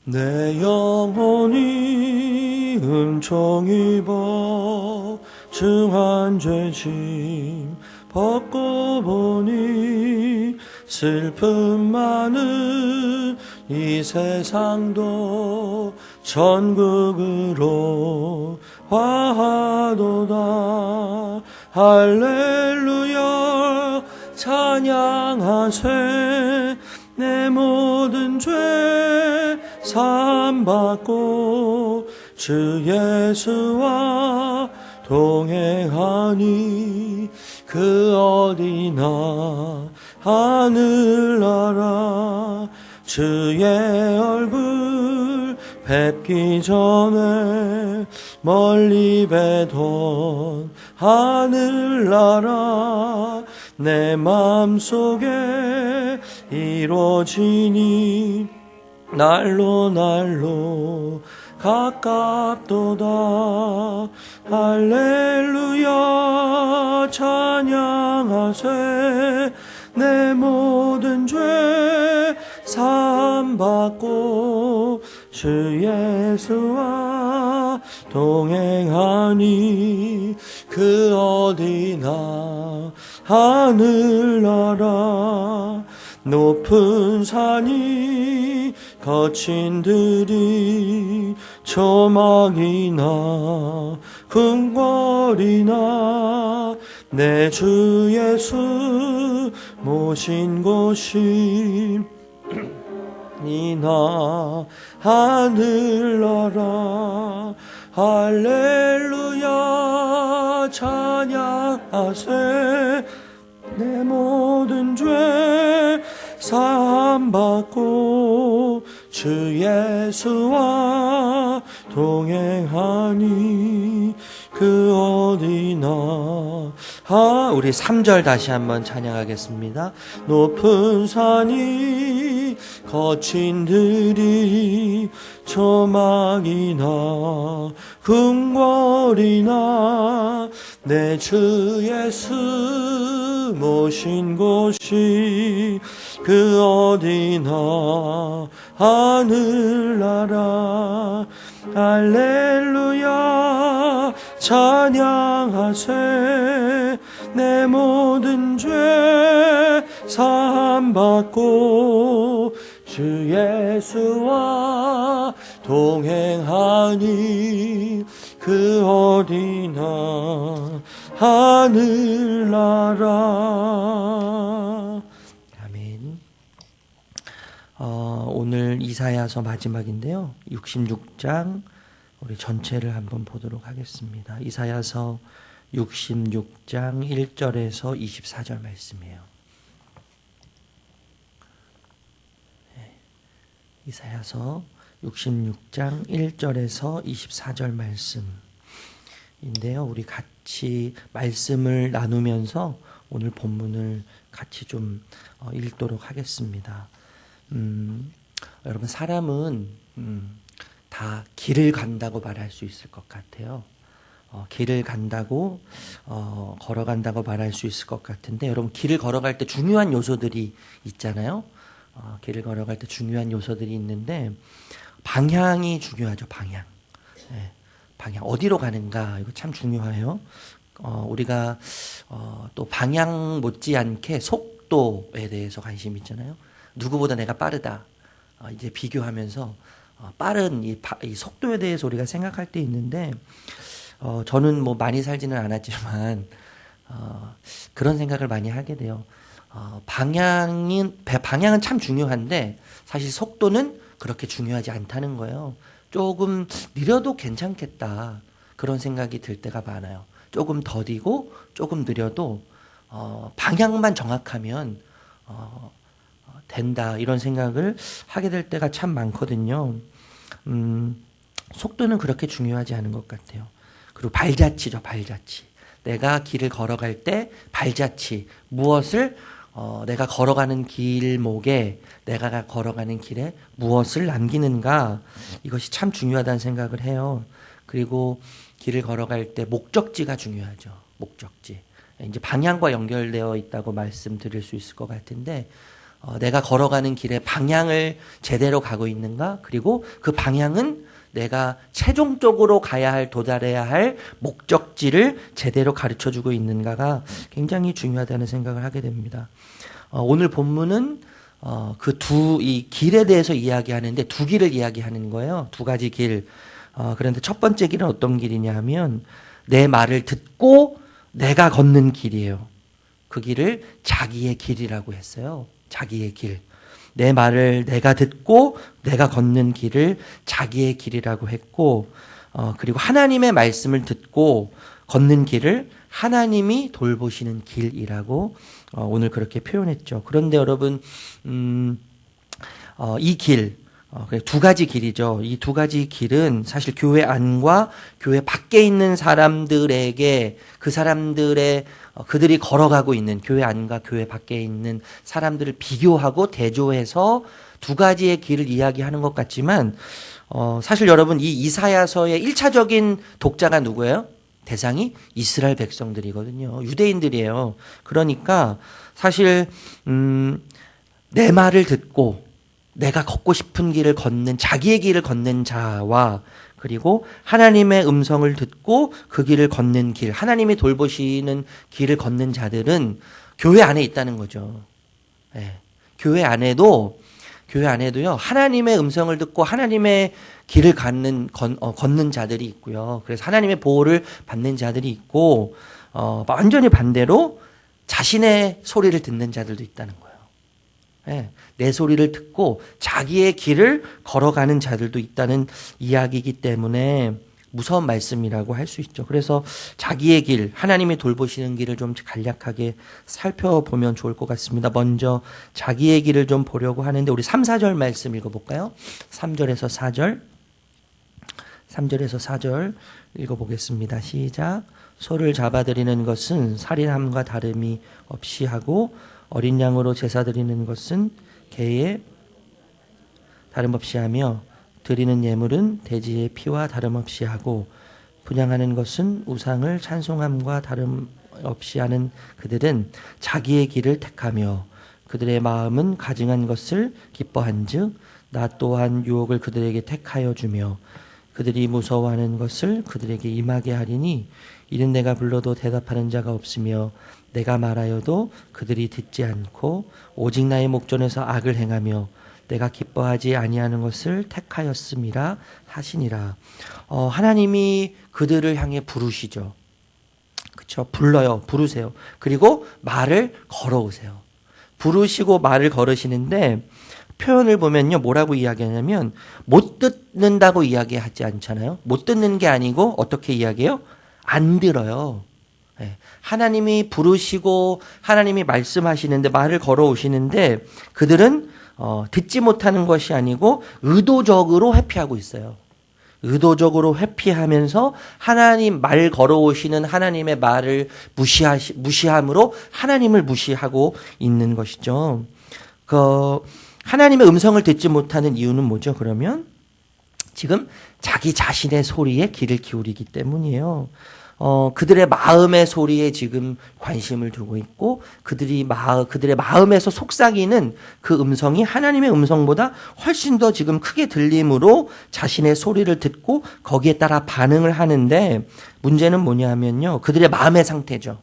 내 영혼이 은총 입어 증한 죄짐 벗고 보니 슬픔 많은 이 세상도 천국으로 화하도다. 할렐루야 찬양하세. 내 모든 죄 사함받고 주 예수와 동행하니 그 어디나 하늘나라. 주의 얼굴 뵙기 전에 멀리 뵈던 하늘나라. 내 맘속에 이루어지니 날로 날로 가깝도다. 할렐루야 찬양하세. 내 모든 죄 사함받고 주 예수와 동행하니 그 어디나 하늘나라. 높은 산이 거친 들이 조막이나 궁궐이나 내 주 예수 모신 곳이 이나 하늘나라. 할렐루야 찬양하세. 내 모든 죄 사함받고 주 예수와 동행하니 그 어디나 우리 3절 다시 한번 찬양하겠습니다. 높은 산이 거친 들이 조막이나 궁궐이나 내 주 예수 모신 곳이 그 어디나 하늘나라. 할렐루야 찬양하세. 내 모든 죄 사함받고 주 예수와 동행하니 그 어디나 하늘나라. 아멘. 오늘 이사야서 마지막인데요. 66장 우리 전체를 한번 보도록 하겠습니다. 이사야서 66장 1절에서 24절 말씀이에요. 이사야서 66장 1절에서 24절 말씀인데요. 우리 같이 말씀을 나누면서 오늘 본문을 같이 좀 읽도록 하겠습니다. 여러분 사람은 다 길을 간다고 말할 수 있을 것 같아요. 길을 간다고 걸어간다고 말할 수 있을 것 같은데 여러분 길을 걸어갈 때 중요한 요소들이 있잖아요. 길을 걸어갈 때 중요한 요소들이 있는데 방향이 중요하죠. 방향. 네, 방향 어디로 가는가 이거 참 중요해요. 우리가 또 방향 못지않게 속도에 대해서 관심이 있잖아요. 누구보다 내가 빠르다. 이제 비교하면서 빠른 이 속도에 대해서 우리가 생각할 때 있는데 저는 뭐 많이 살지는 않았지만 그런 생각을 많이 하게 돼요. 방향은 참 중요한데 사실 속도는 그렇게 중요하지 않다는 거예요. 조금 느려도 괜찮겠다 그런 생각이 들 때가 많아요. 조금 더디고 조금 느려도 방향만 정확하면 된다 이런 생각을 하게 될 때가 참 많거든요. 속도는 그렇게 중요하지 않은 것 같아요. 그리고 발자취죠. 발자취. 내가 길을 걸어갈 때 발자취 무엇을 내가 걸어가는 길목에 내가 걸어가는 길에 무엇을 남기는가 이것이 참 중요하다는 생각을 해요. 그리고 길을 걸어갈 때 목적지가 중요하죠. 목적지. 이제 방향과 연결되어 있다고 말씀드릴 수 있을 것 같은데 내가 걸어가는 길의 방향을 제대로 가고 있는가? 그리고 그 방향은 내가 최종적으로 도달해야 할 목적지를 제대로 가르쳐주고 있는가가 굉장히 중요하다는 생각을 하게 됩니다. 오늘 본문은 이 길에 대해서 이야기하는데 두 길을 이야기하는 거예요. 두 가지 길. 그런데 첫 번째 길은 어떤 길이냐 하면 내 말을 듣고 내가 걷는 길이에요. 그 길을 자기의 길이라고 했어요. 자기의 길. 내 말을 내가 듣고 내가 걷는 길을 자기의 길이라고 했고, 그리고 하나님의 말씀을 듣고 걷는 길을 하나님이 돌보시는 길이라고 오늘 그렇게 표현했죠. 그런데 여러분, 이 길, 두 가지 길이죠. 이 두 가지 길은 사실 교회 안과 교회 밖에 있는 사람들에게 그들이 걸어가고 있는 교회 안과 교회 밖에 있는 사람들을 비교하고 대조해서 두 가지의 길을 이야기하는 것 같지만 사실 여러분 이 이사야서의 1차적인 독자가 누구예요? 대상이 이스라엘 백성들이거든요. 유대인들이에요. 그러니까 사실 내 말을 듣고 내가 걷고 싶은 길을 걷는 자기의 길을 걷는 자와 그리고 하나님의 음성을 듣고 그 길을 걷는 길, 하나님이 돌보시는 길을 걷는 자들은 교회 안에 있다는 거죠. 네. 교회 안에도요, 하나님의 음성을 듣고 하나님의 길을 걷는 자들이 있고요. 그래서 하나님의 보호를 받는 자들이 있고, 완전히 반대로 자신의 소리를 듣는 자들도 있다는 거예요. 네. 내 소리를 듣고 자기의 길을 걸어가는 자들도 있다는 이야기이기 때문에 무서운 말씀이라고 할 수 있죠. 그래서 자기의 길, 하나님이 돌보시는 길을 좀 간략하게 살펴보면 좋을 것 같습니다. 먼저 자기의 길을 좀 보려고 하는데 우리 3, 4절 말씀 읽어볼까요? 3절에서 4절 읽어보겠습니다. 시작. 소를 잡아드리는 것은 살인함과 다름이 없이 하고 어린 양으로 제사 드리는 것은 개의 다름없이 하며 드리는 예물은 돼지의 피와 다름없이 하고 분향하는 것은 우상을 찬송함과 다름없이 하는 그들은 자기의 길을 택하며 그들의 마음은 가증한 것을 기뻐한즉 나 또한 유혹을 그들에게 택하여 주며 그들이 무서워하는 것을 그들에게 임하게 하리니 이는 내가 불러도 대답하는 자가 없으며 내가 말하여도 그들이 듣지 않고 오직 나의 목전에서 악을 행하며 내가 기뻐하지 아니하는 것을 택하였음이라 하시니라. 하나님이 그들을 향해 부르시죠. 그렇죠? 부르세요. 그리고 말을 걸어오세요. 부르시고 말을 걸으시는데 표현을 보면요, 뭐라고 이야기하냐면 못 듣는다고 이야기하지 않잖아요. 못 듣는 게 아니고 어떻게 이야기해요? 안 들어요. 네. 하나님이 부르시고 하나님이 말씀하시는데 말을 걸어오시는데 그들은 듣지 못하는 것이 아니고 의도적으로 회피하고 있어요. 의도적으로 회피하면서 하나님 말 걸어오시는 하나님의 말을 무시함으로 하나님을 무시하고 있는 것이죠. 하나님의 음성을 듣지 못하는 이유는 뭐죠? 그러면 지금 자기 자신의 소리에 귀를 기울이기 때문이에요. 그들의 마음의 소리에 지금 관심을 두고 있고 그들의 마음에서 속삭이는 그 음성이 하나님의 음성보다 훨씬 더 지금 크게 들림으로 자신의 소리를 듣고 거기에 따라 반응을 하는데 문제는 뭐냐면요. 그들의 마음의 상태죠.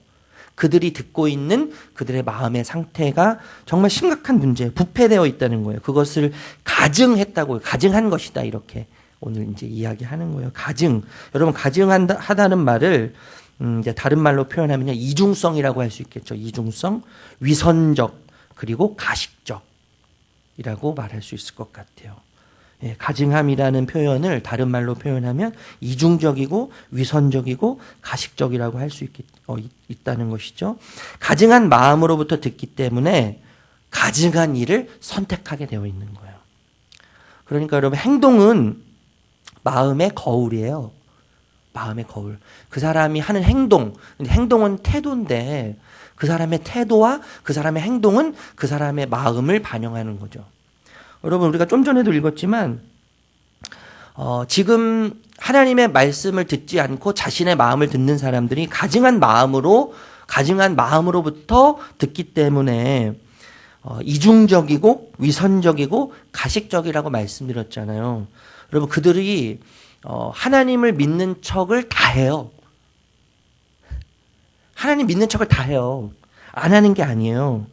그들이 듣고 있는 그들의 마음의 상태가 정말 심각한 문제예요. 부패되어 있다는 거예요. 그것을 가증한 것이다 이렇게 오늘 이제 이야기하는 거예요. 여러분 가증하다는 말을 이제 다른 말로 표현하면 이중성이라고 할 수 있겠죠. 이중성, 위선적 그리고 가식적이라고 말할 수 있을 것 같아요. 예, 가증함이라는 표현을 다른 말로 표현하면 이중적이고 위선적이고 가식적이라고 할 수 있다는 것이죠. 가증한 마음으로부터 듣기 때문에 가증한 일을 선택하게 되어 있는 거예요. 그러니까 여러분 행동은 마음의 거울이에요. 마음의 거울. 그 사람이 하는 행동은 태도인데 그 사람의 태도와 그 사람의 행동은 그 사람의 마음을 반영하는 거죠. 여러분 우리가 좀 전에도 읽었지만 지금 하나님의 말씀을 듣지 않고 자신의 마음을 듣는 사람들이 가증한 마음으로부터 듣기 때문에 이중적이고 위선적이고 가식적이라고 말씀드렸잖아요. 여러분 그들이 하나님을 믿는 척을 다 해요. 하나님 믿는 척을 다 해요. 안 하는 게 아니에요.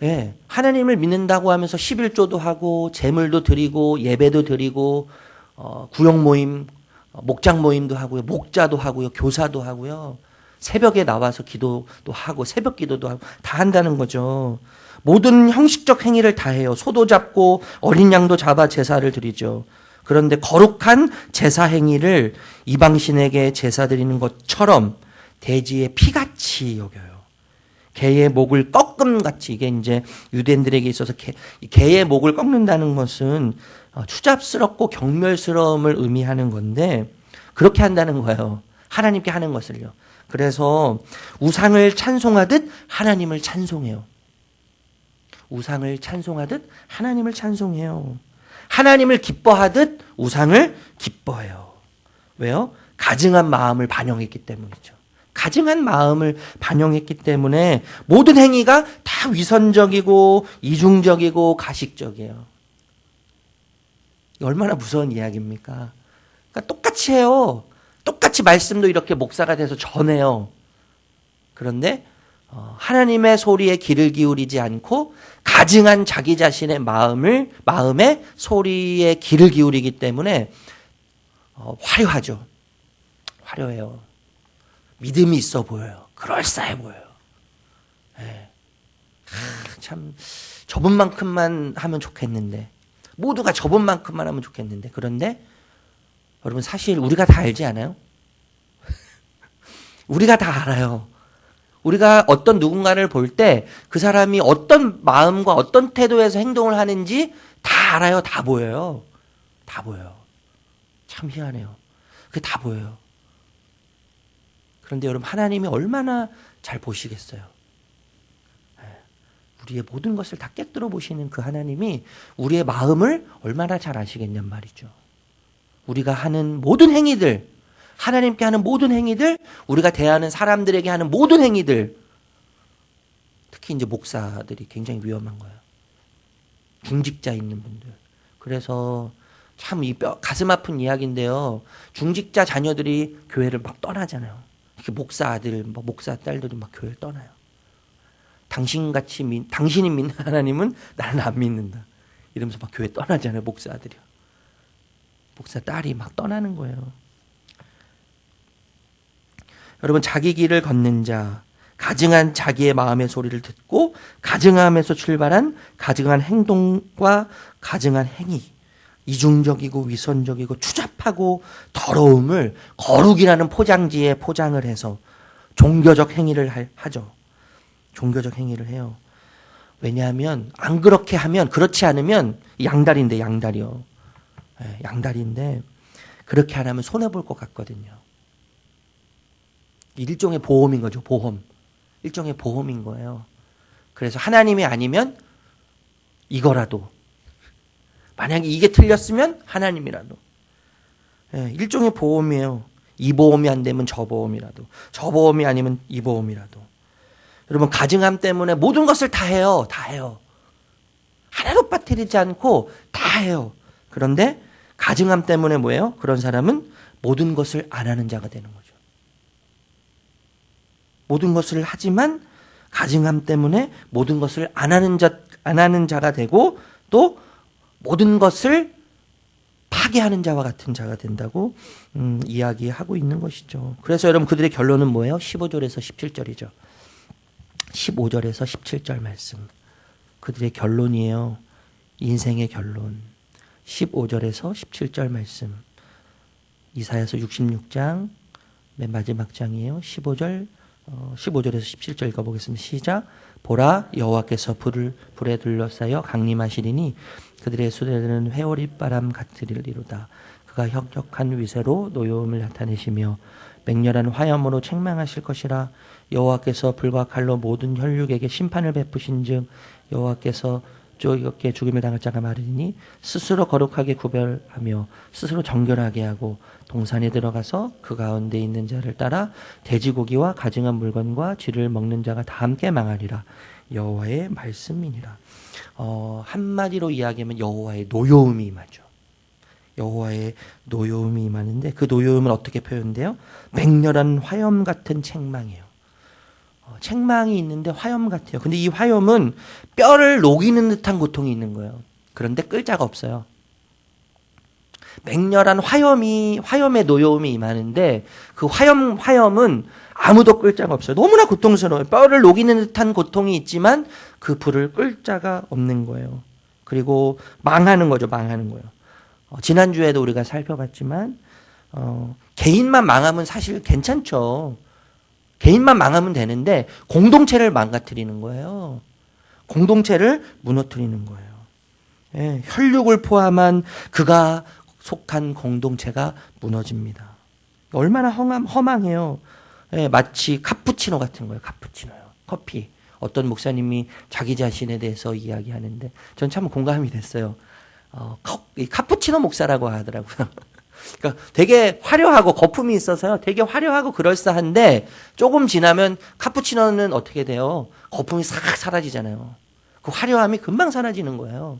예, 하나님을 믿는다고 하면서 11조도 하고 재물도 드리고 예배도 드리고 구역 모임, 목장 모임도 하고요. 목자도 하고요. 교사도 하고요. 새벽에 나와서 기도도 하고 새벽 기도도 하고 다 한다는 거죠. 모든 형식적 행위를 다 해요. 소도 잡고 어린 양도 잡아 제사를 드리죠. 그런데 거룩한 제사 행위를 이방신에게 제사 드리는 것처럼 돼지의 피같이 여겨요. 개의 목을 꺾음같이. 이게 이제 유대인들에게 있어서 개의 목을 꺾는다는 것은 추잡스럽고 경멸스러움을 의미하는 건데 그렇게 한다는 거예요. 하나님께 하는 것을요. 그래서 우상을 찬송하듯 하나님을 찬송해요. 우상을 찬송하듯 하나님을 찬송해요. 하나님을 기뻐하듯 우상을 기뻐해요. 왜요? 가증한 마음을 반영했기 때문이죠. 가증한 마음을 반영했기 때문에 모든 행위가 다 위선적이고 이중적이고 가식적이에요. 얼마나 무서운 이야기입니까? 그러니까 똑같이 해요. 똑같이 말씀도 이렇게 목사가 돼서 전해요. 그런데 하나님의 소리에 귀를 기울이지 않고 가증한 자기 자신의 마음의 소리에 귀를 기울이기 때문에 화려하죠. 화려해요. 믿음이 있어 보여요. 그럴싸해 보여요. 네. 참 저분만큼만 하면 좋겠는데, 모두가 저분만큼만 하면 좋겠는데, 그런데 여러분 사실 우리가 다 알지 않아요? 우리가 다 알아요. 우리가 어떤 누군가를 볼 때 그 사람이 어떤 마음과 어떤 태도에서 행동을 하는지 다 알아요. 다 보여요. 다 보여요. 참 희한해요. 그게 다 보여요. 그런데 여러분 하나님이 얼마나 잘 보시겠어요. 우리의 모든 것을 다 꿰뚫어 보시는 그 하나님이 우리의 마음을 얼마나 잘 아시겠냔 말이죠. 우리가 하는 모든 행위들, 하나님께 하는 모든 행위들, 우리가 대하는 사람들에게 하는 모든 행위들, 특히 이제 목사들이 굉장히 위험한 거예요. 중직자 있는 분들. 그래서 참 이 가슴 아픈 이야기인데요. 중직자 자녀들이 교회를 막 떠나잖아요. 이렇게 목사 아들, 목사 딸들이 막 교회를 떠나요. 당신이 믿는 하나님은 나는 안 믿는다. 이러면서 막 교회 떠나잖아요. 목사 아들이요. 목사 딸이 막 떠나는 거예요. 여러분 자기 길을 걷는 자, 가증한 자기의 마음의 소리를 듣고 가증함에서 출발한 가증한 행동과 가증한 행위, 이중적이고 위선적이고 추잡하고 더러움을 거룩이라는 포장지에 포장을 해서 종교적 행위를 하죠. 종교적 행위를 해요. 왜냐하면 안 그렇게 하면, 그렇지 않으면 양다리인데, 양다리요. 네, 양다리인데 그렇게 안 하면 손해볼 것 같거든요. 일종의 보험인 거죠. 보험. 일종의 보험인 거예요. 그래서 하나님이 아니면 이거라도, 만약에 이게 틀렸으면 하나님이라도. 네, 일종의 보험이에요. 이 보험이 안 되면 저 보험이라도, 저 보험이 아니면 이 보험이라도. 여러분 가증함 때문에 모든 것을 다 해요. 다 해요. 하나도 빠뜨리지 않고 다 해요. 그런데 가증함 때문에 뭐예요? 그런 사람은 모든 것을 안 하는 자가 되는 거죠. 모든 것을 하지만 가증함 때문에 모든 것을 안 하는 자가 되고 또 모든 것을 파괴하는 자와 같은 자가 된다고 이야기하고 있는 것이죠. 그래서 여러분 그들의 결론은 뭐예요? 15절에서 17절이죠. 15절에서 17절 말씀. 그들의 결론이에요. 인생의 결론. 15절에서 17절 말씀. 이사야서 66장 맨 마지막 장이에요. 15절에서 17절 읽어보겠습니다. 시작. 보라 여호와께서 불에 둘러싸여 강림하시리니 그들의 수레들은 회오리바람 같으리로다. 그가 혁혁한 위세로 노여움을 나타내시며 맹렬한 화염으로 책망하실 것이라. 여호와께서 불과 칼로 모든 혈육에게 심판을 베푸신즉 여호와께서 쪼갰게 죽임을 당할 자가 마르니 스스로 거룩하게 구별하며 스스로 정결하게 하고 동산에 들어가서 그 가운데 있는 자를 따라 돼지고기와 가증한 물건과 쥐를 먹는 자가 다 함께 망하리라. 여호와의 말씀이니라. 한마디로 이야기하면 여호와의 노여움이 임하죠. 여호와의 노여움이 임하는데 그 노여움은 어떻게 표현돼요? 맹렬한 화염 같은 책망이에요. 책망이 있는데 화염 같아요. 근데 이 화염은 뼈를 녹이는 듯한 고통이 있는 거예요. 그런데 끌 자가 없어요. 맹렬한 화염의 노여움이 임하는데 그 화염은 아무도 끌 자가 없어요. 너무나 고통스러워요. 뼈를 녹이는 듯한 고통이 있지만 그 불을 끌 자가 없는 거예요. 그리고 망하는 거죠. 망하는 거예요. 지난주에도 우리가 살펴봤지만 개인만 망하면 사실 괜찮죠. 개인만 망하면 되는데 공동체를 망가뜨리는 거예요. 공동체를 무너뜨리는 거예요. 예, 혈육을 포함한 그가 속한 공동체가 무너집니다. 얼마나 허망해요. 예, 마치 카푸치노 같은 거예요. 카푸치노요. 커피. 어떤 목사님이 자기 자신에 대해서 이야기하는데 전 참 공감이 됐어요. 카푸치노 목사라고 하더라고요. 그러니까 되게 화려하고 거품이 있어서요. 되게 화려하고 그럴싸한데 조금 지나면 카푸치노는 어떻게 돼요? 거품이 싹 사라지잖아요. 그 화려함이 금방 사라지는 거예요.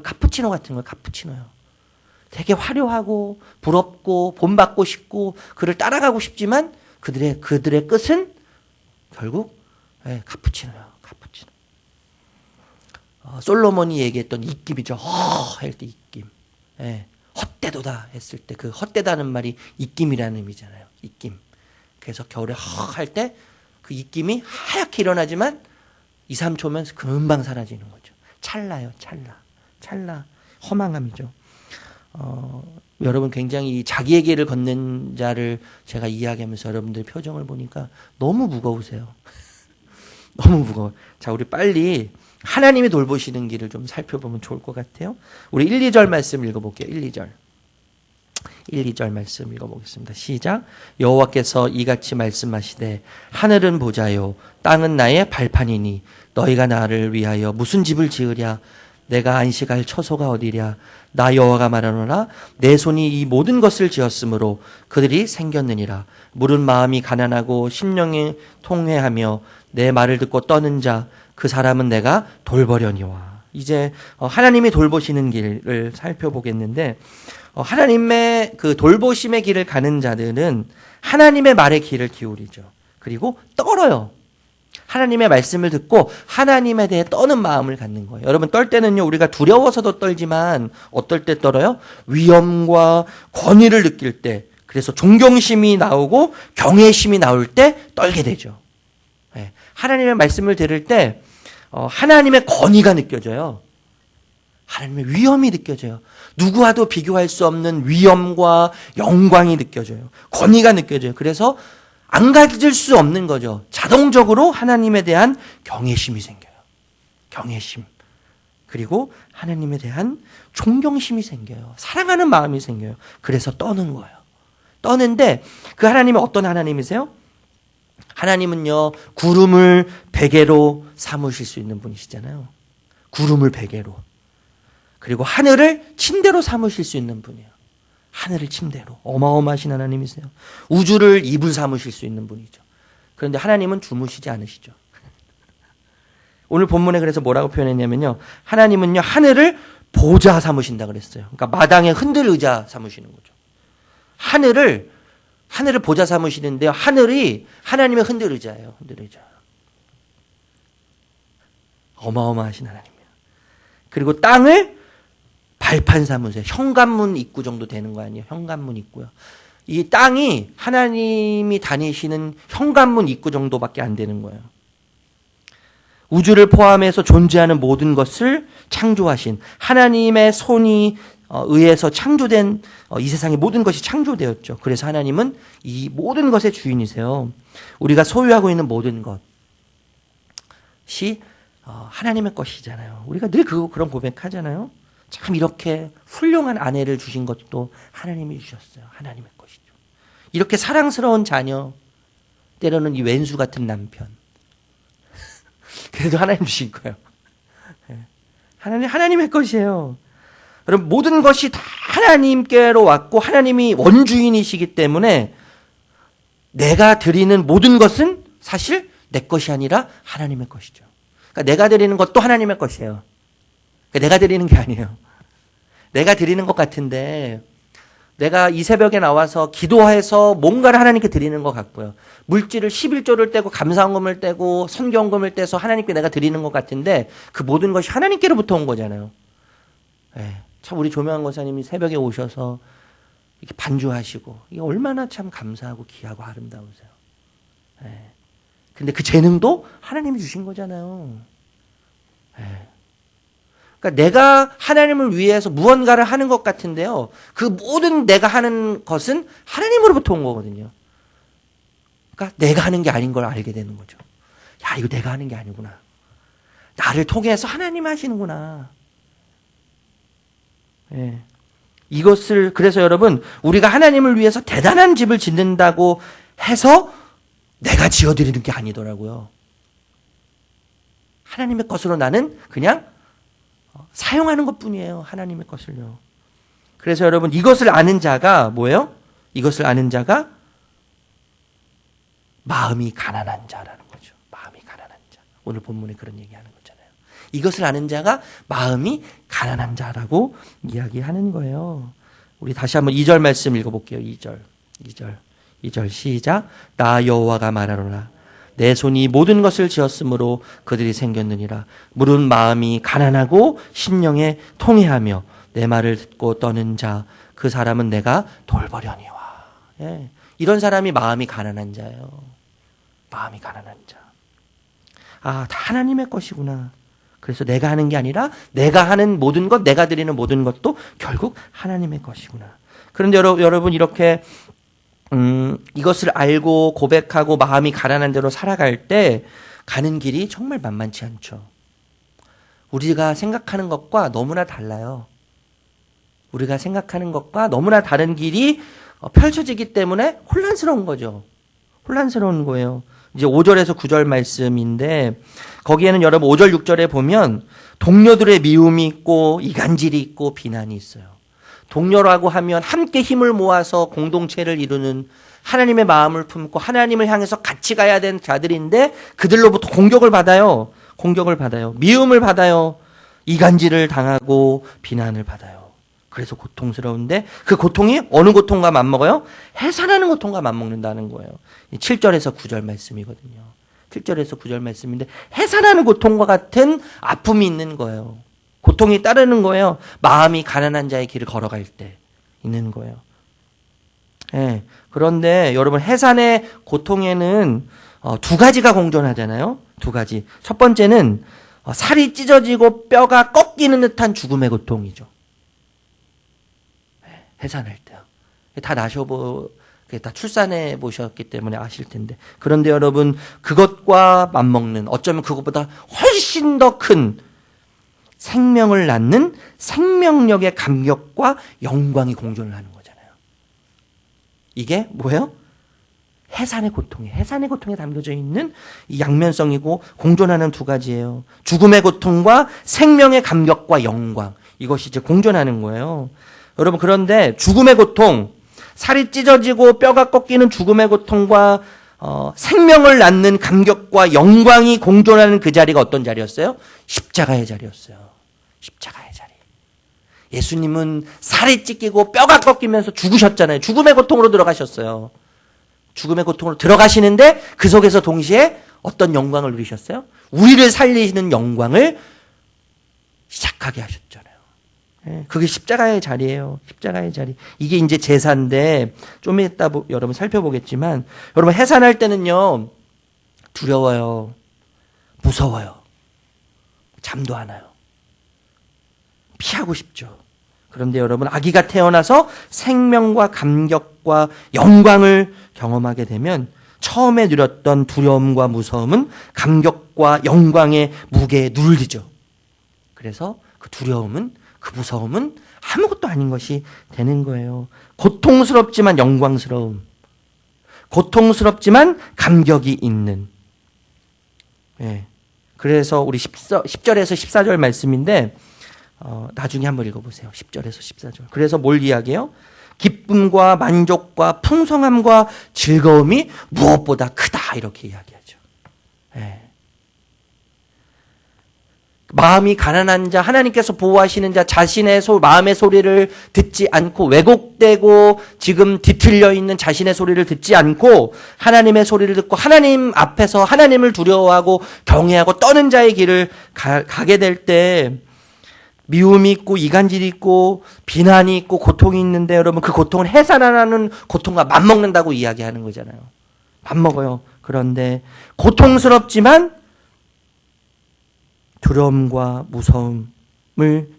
카푸치노 같은 거예요. 카푸치노요. 되게 화려하고 부럽고 본받고 싶고 그를 따라가고 싶지만 그들의 끝은 결국 카푸치노요. 카푸치노. 솔로몬이 얘기했던 입김이죠. 할 때 입김. 헛되도다 했을 때 그 헛되다는 말이 입김이라는 의미잖아요. 입김. 그래서 겨울에 할 때 그 입김이 하얗게 일어나지만 2, 3초면 금방 사라지는 거죠. 찰나요. 찰나. 허망함이죠. 여러분 굉장히 자기의 길을 걷는 자를 제가 이야기하면서 여러분들 표정을 보니까 너무 무거우세요. 너무 무거워. 자, 우리 빨리 하나님이 돌보시는 길을 좀 살펴보면 좋을 것 같아요. 우리 1, 2절 말씀 읽어볼게요. 1, 2절 말씀 읽어보겠습니다. 시작. 여호와께서 이같이 말씀하시되 하늘은 보좌요 땅은 나의 발판이니 너희가 나를 위하여 무슨 집을 지으랴. 내가 안식할 처소가 어디랴. 나 여호와가 말하노라. 내 손이 이 모든 것을 지었으므로 그들이 생겼느니라. 물은 마음이 가난하고 심령이 통회하며 내 말을 듣고 떠는 자 그 사람은 내가 돌보려니와. 이제 하나님이 돌보시는 길을 살펴보겠는데 하나님의 그 돌보심의 길을 가는 자들은 하나님의 말에 귀를 기울이죠. 그리고 떨어요. 하나님의 말씀을 듣고 하나님에 대해 떠는 마음을 갖는 거예요. 여러분 떨 때는요 우리가 두려워서도 떨지만 어떨 때 떨어요? 위엄과 권위를 느낄 때, 그래서 존경심이 나오고 경외심이 나올 때 떨게 되죠. 하나님의 말씀을 들을 때 하나님의 권위가 느껴져요. 하나님의 위엄이 느껴져요. 누구와도 비교할 수 없는 위엄과 영광이 느껴져요. 권위가 느껴져요. 그래서 안 가질 수 없는 거죠. 자동적으로 하나님에 대한 경외심이 생겨요. 경외심. 그리고 하나님에 대한 존경심이 생겨요. 사랑하는 마음이 생겨요. 그래서 떠는 거예요. 떠는데 그 하나님은 어떤 하나님이세요? 하나님은요 구름을 베개로 삼으실 수 있는 분이시잖아요. 구름을 베개로. 그리고 하늘을 침대로 삼으실 수 있는 분이에요. 하늘을 침대로. 어마어마하신 하나님이세요. 우주를 이불 삼으실 수 있는 분이죠. 그런데 하나님은 주무시지 않으시죠. 오늘 본문에 그래서 뭐라고 표현했냐면요. 하나님은요 하늘을 보좌 삼으신다 그랬어요. 그러니까 마당에 흔들 의자 삼으시는 거죠. 하늘을 보좌 삼으시는데요. 하늘이 하나님의 흔들 의자예요. 흔들 의자. 어마어마하신 하나님이에요. 그리고 땅을 발판 삼으세요. 현관문 입구 정도 되는 거 아니에요? 현관문 입구요. 이 땅이 하나님이 다니시는 현관문 입구 정도밖에 안 되는 거예요. 우주를 포함해서 존재하는 모든 것을 창조하신 하나님의 손이 의해서 창조된 이 세상의 모든 것이 창조되었죠. 그래서 하나님은 이 모든 것의 주인이세요. 우리가 소유하고 있는 모든 것이 하나님의 것이잖아요. 우리가 늘 그런 고백하잖아요. 참 이렇게 훌륭한 아내를 주신 것도 하나님이 주셨어요. 하나님의 것이죠. 이렇게 사랑스러운 자녀, 때로는 이 왼수 같은 남편. 그래도 하나님 주신 거예요. 하나님의 것이에요. 여러분 모든 것이 다 하나님께로 왔고 하나님이 원주인이시기 때문에 내가 드리는 모든 것은 사실 내 것이 아니라 하나님의 것이죠. 그러니까 내가 드리는 것도 하나님의 것이에요. 그러니까 내가 드리는 게 아니에요. 내가 드리는 것 같은데 내가 이 새벽에 나와서 기도해서 뭔가를 하나님께 드리는 것 같고요. 물질을 11조를 떼고 감사헌금을 떼고 선교헌금을 떼서 하나님께 내가 드리는 것 같은데 그 모든 것이 하나님께로부터 온 거잖아요. 예, 참 우리 조명한 권사님이 새벽에 오셔서 이렇게 반주하시고 이게 얼마나 참 감사하고 귀하고 아름다우세요. 예. 근데 그 재능도 하나님이 주신 거잖아요. 예. 그러니까 내가 하나님을 위해서 무언가를 하는 것 같은데요. 그 모든 내가 하는 것은 하나님으로부터 온 거거든요. 그러니까 내가 하는 게 아닌 걸 알게 되는 거죠. 야, 이거 내가 하는 게 아니구나. 나를 통해서 하나님 하시는구나. 예. 이것을 그래서 여러분 우리가 하나님을 위해서 대단한 집을 짓는다고 해서 내가 지어드리는 게 아니더라고요. 하나님의 것으로 나는 그냥 사용하는 것뿐이에요. 하나님의 것을요. 그래서 여러분 이것을 아는 자가 뭐예요? 이것을 아는 자가 마음이 가난한 자라는 거죠. 마음이 가난한 자. 오늘 본문에 그런 얘기하는 거잖아요. 이것을 아는 자가 마음이 가난한 자라고 이야기하는 거예요. 우리 다시 한번 2절 말씀 읽어볼게요. 2절 시작. 나 여호와가 말하노라. 내 손이 모든 것을 지었으므로 그들이 생겼느니라. 물은 마음이 가난하고 심령에 통회하며 내 말을 듣고 떠는 자 그 사람은 내가 돌보려니와. 예. 이런 사람이 마음이 가난한 자예요. 마음이 가난한 자. 아, 다 하나님의 것이구나. 그래서 내가 하는 게 아니라 내가 하는 모든 것, 내가 드리는 모든 것도 결국 하나님의 것이구나. 그런데 여러분 이렇게 이것을 알고 고백하고 마음이 가난한 대로 살아갈 때 가는 길이 정말 만만치 않죠. 우리가 생각하는 것과 너무나 달라요. 우리가 생각하는 것과 너무나 다른 길이 펼쳐지기 때문에 혼란스러운 거죠. 혼란스러운 거예요. 이제 5절에서 9절 말씀인데 거기에는 여러분 5절 6절에 보면 동료들의 미움이 있고 이간질이 있고 비난이 있어요. 동료라고 하면 함께 힘을 모아서 공동체를 이루는 하나님의 마음을 품고 하나님을 향해서 같이 가야 되는 자들인데 그들로부터 공격을 받아요. 공격을 받아요. 미움을 받아요. 이간질을 당하고 비난을 받아요. 그래서 고통스러운데 그 고통이 어느 고통과 맞먹어요? 해산하는 고통과 맞먹는다는 거예요. 7절에서 9절 말씀이거든요. 7절에서 9절 말씀인데 해산하는 고통과 같은 아픔이 있는 거예요. 고통이 따르는 거예요. 마음이 가난한 자의 길을 걸어갈 때 있는 거예요. 예. 그런데 여러분 해산의 고통에는 두 가지가 공존하잖아요. 두 가지. 첫 번째는 살이 찢어지고 뼈가 꺾이는 듯한 죽음의 고통이죠. 해산할 때요. 다 다 출산해 보셨기 때문에 아실 텐데. 그런데 여러분 그것과 맞먹는 어쩌면 그것보다 훨씬 더 큰 생명을 낳는 생명력의 감격과 영광이 공존을 하는 거잖아요. 이게 뭐예요? 해산의 고통에 담겨져 있는 이 양면성이고 공존하는 두 가지예요. 죽음의 고통과 생명의 감격과 영광. 이것이 이제 공존하는 거예요. 여러분 그런데 죽음의 고통, 살이 찢어지고 뼈가 꺾이는 죽음의 고통과 생명을 낳는 감격과 영광이 공존하는 그 자리가 어떤 자리였어요? 십자가의 자리였어요. 십자가의 자리. 예수님은 살이 찢기고 뼈가 꺾이면서 죽으셨잖아요. 죽음의 고통으로 들어가셨어요. 죽음의 고통으로 들어가시는데 그 속에서 동시에 어떤 영광을 누리셨어요? 우리를 살리시는 영광을 시작하게 하셨잖아요. 그게 십자가의 자리예요. 십자가의 자리. 이게 이제 제사인데 좀 이따 여러분 살펴보겠지만 여러분 해산할 때는요. 두려워요. 무서워요. 잠도 안 와요. 피하고 싶죠. 그런데 여러분 아기가 태어나서 생명과 감격과 영광을 경험하게 되면 처음에 누렸던 두려움과 무서움은 감격과 영광의 무게에 눌리죠. 그래서 그 두려움은 그 무서움은 아무것도 아닌 것이 되는 거예요. 고통스럽지만 영광스러움. 고통스럽지만 감격이 있는. 예. 그래서 우리 10절에서 14절 말씀인데 나중에 한번 읽어보세요. 10절에서 14절. 그래서 뭘 이야기해요? 기쁨과 만족과 풍성함과 즐거움이 무엇보다 크다 이렇게 이야기하죠. 예. 마음이 가난한 자, 하나님께서 보호하시는 자, 자신의 마음의 소리를 듣지 않고 왜곡되고 지금 뒤틀려 있는 자신의 소리를 듣지 않고 하나님의 소리를 듣고 하나님 앞에서 하나님을 두려워하고 경외하고 떠는 자의 길을 가게 될 때 미움이 있고 이간질이 있고 비난이 있고 고통이 있는데 여러분 그 고통을 해산하는 고통과 맞먹는다고 이야기하는 거잖아요. 맞먹어요. 그런데 고통스럽지만 두려움과 무서움을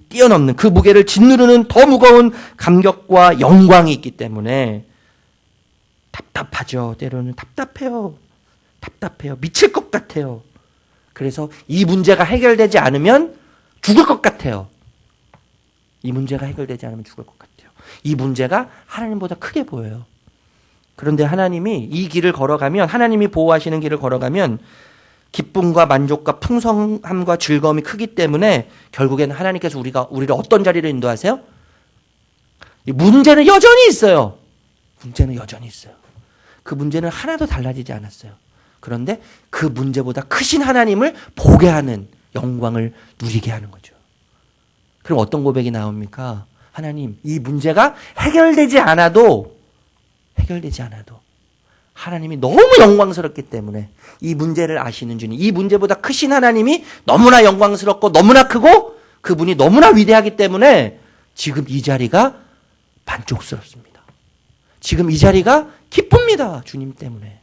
뛰어넘는 그 무게를 짓누르는 더 무거운 감격과 영광이 있기 때문에 답답하죠. 때로는 답답해요. 미칠 것 같아요. 그래서 이 문제가 해결되지 않으면 죽을 것 같아요. 이 문제가 해결되지 않으면 죽을 것 같아요. 이 문제가 하나님보다 크게 보여요. 그런데 하나님이 이 길을 걸어가면 하나님이 보호하시는 길을 걸어가면 기쁨과 만족과 풍성함과 즐거움이 크기 때문에 결국에는 하나님께서 우리를 어떤 자리로 인도하세요? 이 문제는 여전히 있어요. 그 문제는 하나도 달라지지 않았어요. 그런데 그 문제보다 크신 하나님을 보게 하는 영광을 누리게 하는 거죠. 그럼 어떤 고백이 나옵니까? 하나님, 이 문제가 해결되지 않아도 하나님이 너무 영광스럽기 때문에 이 문제를 아시는 주님, 이 문제보다 크신 하나님이 너무나 영광스럽고 너무나 크고 그분이 너무나 위대하기 때문에 지금 이 자리가 만족스럽습니다. 지금 이 자리가 기쁩니다. 주님 때문에.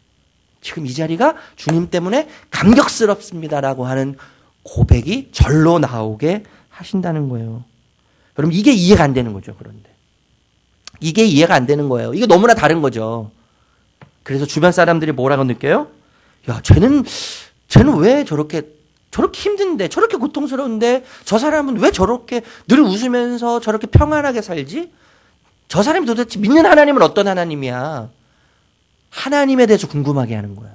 지금 이 자리가 주님 때문에 감격스럽습니다라고 하는 고백이 절로 나오게 하신다는 거예요. 여러분 이게 이해가 안 되는 거죠. 그런데 이게 이해가 안 되는 거예요. 이게 너무나 다른 거죠. 그래서 주변 사람들이 뭐라고 느껴요? 야, 쟤는 왜 저렇게 힘든데, 저렇게 고통스러운데, 저 사람은 왜 저렇게 늘 웃으면서 저렇게 평안하게 살지? 저 사람이 도대체 믿는 하나님은 어떤 하나님이야? 하나님에 대해서 궁금하게 하는 거야.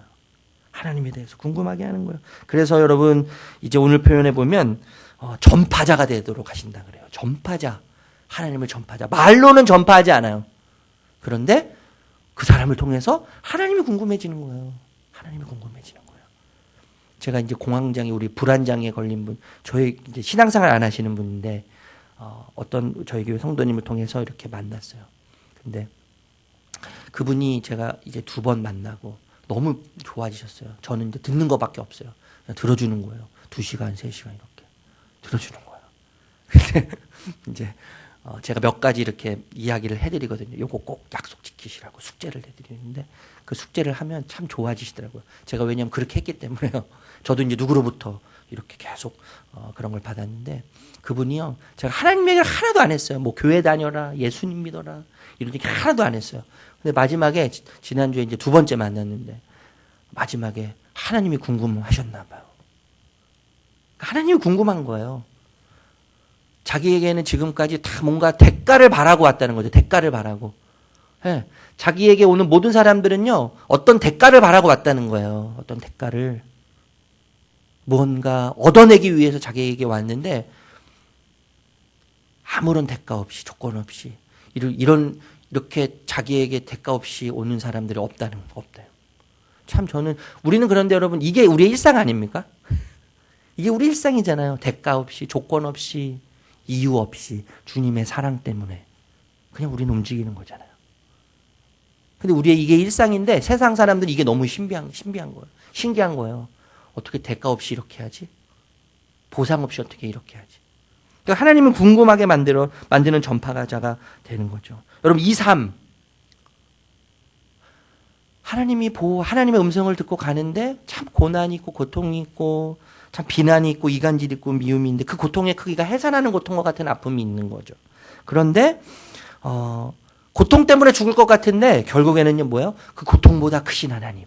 하나님에 대해서 궁금하게 하는 거예요. 그래서 여러분, 이제 오늘 표현해 보면, 전파자가 되도록 하신다 그래요. 전파자. 하나님을 전파자. 말로는 전파하지 않아요. 그런데 그 사람을 통해서 하나님이 궁금해지는 거예요. 제가 이제 공황장애, 우리 불안장애 걸린 분, 저희 이제 신앙생활 안 하시는 분인데, 어떤 저희 교회 성도님을 통해서 이렇게 만났어요. 근데 그분이 제가 이제 2번 만나고 너무 좋아지셨어요. 저는 이제 듣는 것밖에 없어요. 그냥 들어주는 거예요. 2시간, 3시간 이렇게. 들어주는 거예요. 근데 이제 제가 몇 가지 이렇게 이야기를 해드리거든요. 요거 꼭 약속 지키시라고 숙제를 해드리는데 그 숙제를 하면 참 좋아지시더라고요. 제가 왜냐하면 그렇게 했기 때문에요. 저도 이제 누구로부터 이렇게 계속 그런 걸 받았는데 그분이요. 제가 하나님 얘기를 하나도 안 했어요. 뭐 교회 다녀라, 예수님 믿어라 이런 얘기 하나도 안 했어요. 근데 마지막에 지난주에 이제 2번째 만났는데 마지막에 하나님이 궁금하셨나 봐요. 하나님이 궁금한 거예요. 자기에게는 지금까지 다 뭔가 대가를 바라고 왔다는 거죠. 대가를 바라고. 네. 자기에게 오는 모든 사람들은요. 어떤 대가를 바라고 왔다는 거예요. 어떤 대가를. 무언가 얻어내기 위해서 자기에게 왔는데 아무런 대가 없이 조건 없이 이렇게 자기에게 대가 없이 오는 사람들이 없다요. 참 우리는 그런데 여러분 이게 우리의 일상 아닙니까? 이게 우리 일상이잖아요. 대가 없이 조건 없이 이유 없이 주님의 사랑 때문에 그냥 우리는 움직이는 거잖아요. 근데 우리의 이게 일상인데 세상 사람들은 이게 너무 신비한 거예요. 신기한 거예요. 어떻게 대가 없이 이렇게 하지? 보상 없이 어떻게 이렇게 하지? 그러니까 하나님은 궁금하게 만드는 전파자가 되는 거죠. 여러분 이 삶 하나님의 음성을 듣고 가는데 참 고난이 있고 고통이 있고 참 비난이 있고 이간질이 있고 미움이 있는데 그 고통의 크기가 해산하는 고통과 같은 아픔이 있는 거죠. 그런데 고통 때문에 죽을 것 같은데 결국에는요 뭐예요? 그 고통보다 크신 하나님.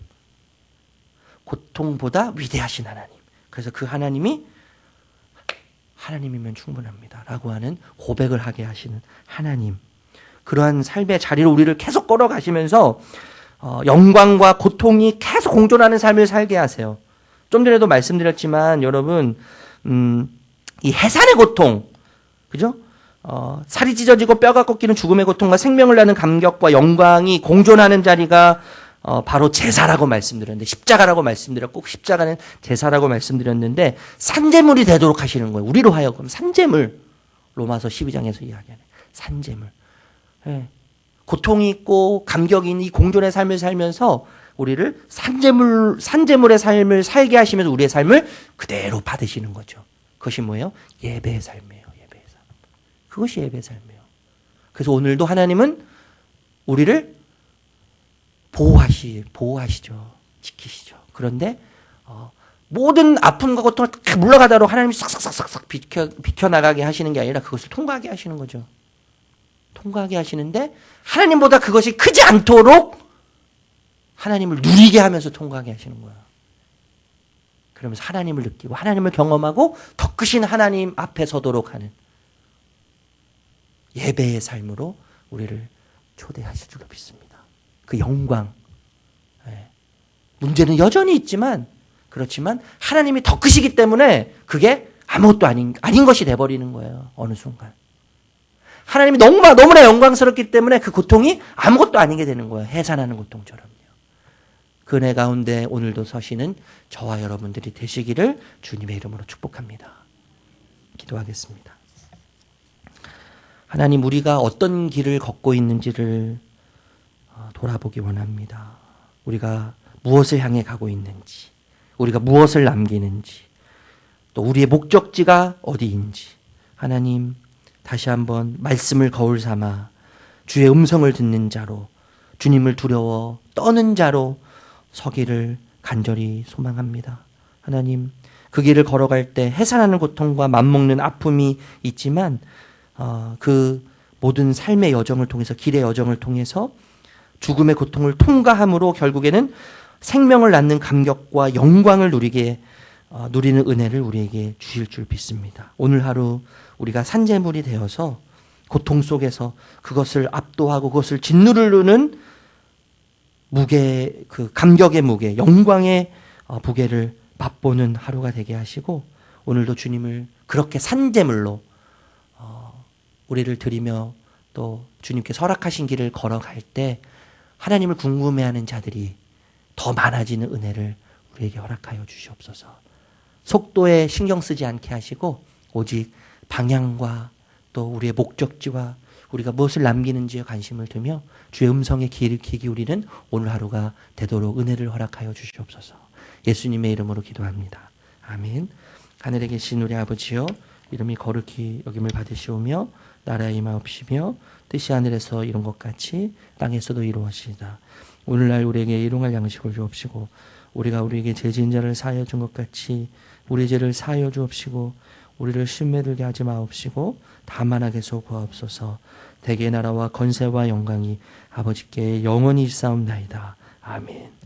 고통보다 위대하신 하나님. 그래서 그 하나님이면 충분합니다. 라고 하는 고백을 하게 하시는 하나님. 그러한 삶의 자리로 우리를 계속 걸어가시면서 영광과 고통이 계속 공존하는 삶을 살게 하세요. 좀 전에도 말씀드렸지만 여러분 이 해산의 고통, 그죠? 살이 찢어지고 뼈가 꺾이는 죽음의 고통과 생명을 낳는 감격과 영광이 공존하는 자리가 바로 제사라고 말씀드렸는데, 십자가라고 말씀드렸고, 꼭 십자가는 제사라고 말씀드렸는데, 산제물이 되도록 하시는 거예요. 우리로 하여금 산제물. 로마서 12장에서 이야기하는 산제물. 예. 고통이 있고 감격이 있는 이 공존의 삶을 살면서 우리를 산제물의 삶을 살게 하시면서 우리의 삶을 그대로 받으시는 거죠. 그것이 뭐예요? 예배의 삶이에요. 예배의 삶. 그것이 예배의 삶이에요. 그래서 오늘도 하나님은 우리를 보호하시죠. 지키시죠. 그런데 모든 아픔과 고통을 다 물러가도록 하나님이 싹싹싹싹 비켜나가게 하시는 게 아니라 그것을 통과하게 하시는 거죠. 통과하게 하시는데 하나님보다 그것이 크지 않도록 하나님을 누리게 하면서 통과하게 하시는 거예요. 그러면서 하나님을 느끼고 하나님을 경험하고 더 크신 하나님 앞에 서도록 하는 예배의 삶으로 우리를 초대하실 줄로 믿습니다. 그 영광. 문제는 여전히 있지만 그렇지만 하나님이 더 크시기 때문에 그게 아무것도 아닌 것이 돼버리는 거예요. 어느 순간. 하나님이 너무나 영광스럽기 때문에 그 고통이 아무것도 아니게 되는 거예요. 해산하는 고통처럼요. 그 은혜 가운데 오늘도 서시는 저와 여러분들이 되시기를 주님의 이름으로 축복합니다. 기도하겠습니다. 하나님, 우리가 어떤 길을 걷고 있는지를 돌아보기 원합니다. 우리가 무엇을 향해 가고 있는지, 우리가 무엇을 남기는지, 또 우리의 목적지가 어디인지, 하나님 다시 한번 말씀을 거울 삼아 주의 음성을 듣는 자로, 주님을 두려워 떠는 자로 서기를 간절히 소망합니다. 하나님, 그 길을 걸어갈 때 해산하는 고통과 맘먹는 아픔이 있지만 그 모든 삶의 여정을 통해서, 길의 여정을 통해서 죽음의 고통을 통과함으로 결국에는 생명을 낳는 감격과 영광을 누리는 은혜를 우리에게 주실 줄 믿습니다. 오늘 하루 우리가 산제물이 되어서 고통 속에서 그것을 압도하고 그것을 짓누르는 무게, 그 감격의 무게, 영광의 무게를 맛보는 하루가 되게 하시고, 오늘도 주님을 그렇게 산제물로 우리를 드리며 또 주님께 허락하신 길을 걸어갈 때 하나님을 궁금해하는 자들이 더 많아지는 은혜를 우리에게 허락하여 주시옵소서. 속도에 신경 쓰지 않게 하시고 오직 방향과 또 우리의 목적지와 우리가 무엇을 남기는지에 관심을 두며 주의 음성에 귀를 기울이는 오늘 하루가 되도록 은혜를 허락하여 주시옵소서. 예수님의 이름으로 기도합니다. 아멘. 하늘에 계신 우리 아버지여, 이름이 거룩히 여김을 받으시오며 나라에 임하옵시며 뜻이 하늘에서 이룬 것 같이 땅에서도 이루어지이다. 오늘날 우리에게 일용할 양식을 주옵시고 우리가 우리에게 죄 지은 자를 사하여 준 것 같이 우리 죄를 사하여 주옵시고 우리를 시험에 들게 하지 마옵시고 다만 악에서 구하옵소서. 대개 나라와 건세와 영광이 아버지께 영원히 있사옵나이다. 아멘.